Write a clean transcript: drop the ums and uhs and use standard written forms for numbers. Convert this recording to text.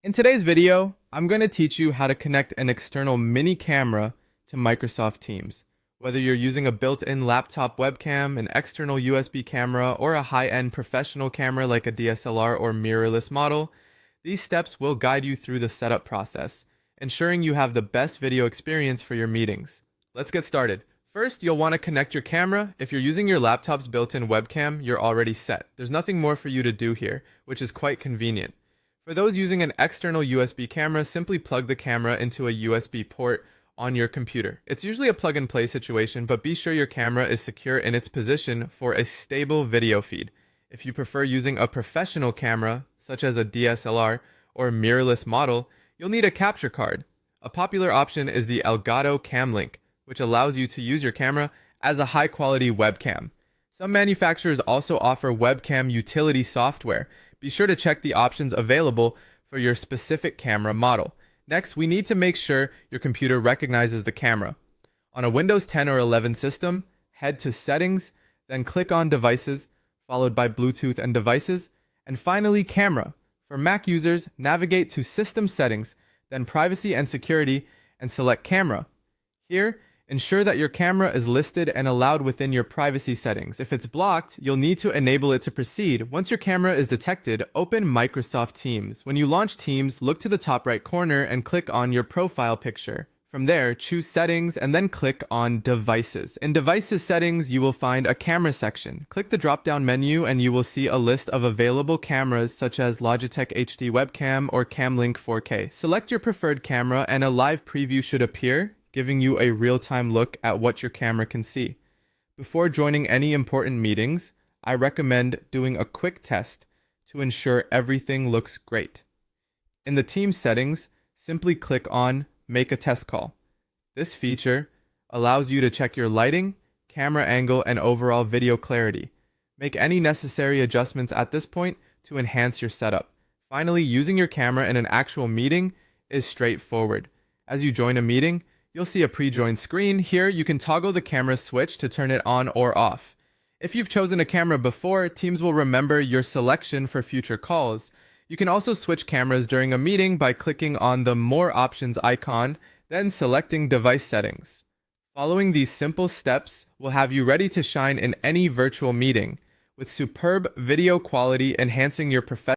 In today's video, I'm going to teach you how to connect an external mini camera to Microsoft Teams. Whether you're using a built-in laptop webcam, an external USB camera, or a high-end professional camera like a DSLR or mirrorless model, these steps will guide you through the setup process, ensuring you have the best video experience for your meetings. Let's get started. First, you'll want to connect your camera. If you're using your laptop's built-in webcam, you're already set. There's nothing more for you to do here, which is quite convenient. For those using an external USB camera, simply plug the camera into a USB port on your computer. It's usually a plug-and-play situation, but be sure your camera is secure in its position for a stable video feed. If you prefer using a professional camera, such as a DSLR or mirrorless model, you'll need a capture card. A popular option is the Elgato Cam Link, which allows you to use your camera as a high-quality webcam. Some manufacturers also offer webcam utility software. Be sure to check the options available for your specific camera model. Next, we need to make sure your computer recognizes the camera. On a Windows 10 or 11 system, head to Settings, then click on Devices, followed by Bluetooth and Devices, and finally Camera. For Mac users, navigate to System Settings, then Privacy and Security, and select Camera. Here, ensure that your camera is listed and allowed within your privacy settings. If it's blocked, you'll need to enable it to proceed. Once your camera is detected, open Microsoft Teams. When you launch Teams, look to the top right corner and click on your profile picture. From there, choose Settings and then click on Devices. In Devices settings, you will find a camera section. Click the drop-down menu and you will see a list of available cameras such as Logitech HD webcam or Camlink 4K. Select your preferred camera and a live preview should appear, giving you a real-time look at what your camera can see. Before joining any important meetings, I recommend doing a quick test to ensure everything looks great. In the Teams settings, simply click on Make a Test Call. This feature allows you to check your lighting, camera angle, and overall video clarity. Make any necessary adjustments at this point to enhance your setup. Finally, using your camera in an actual meeting is straightforward. As you join a meeting, you'll see a pre-join screen. Here, you can toggle the camera switch to turn it on or off. If you've chosen a camera before, Teams will remember your selection for future calls. You can also switch cameras during a meeting by clicking on the More Options icon, then selecting Device Settings. Following these simple steps will have you ready to shine in any virtual meeting, with superb video quality enhancing your professional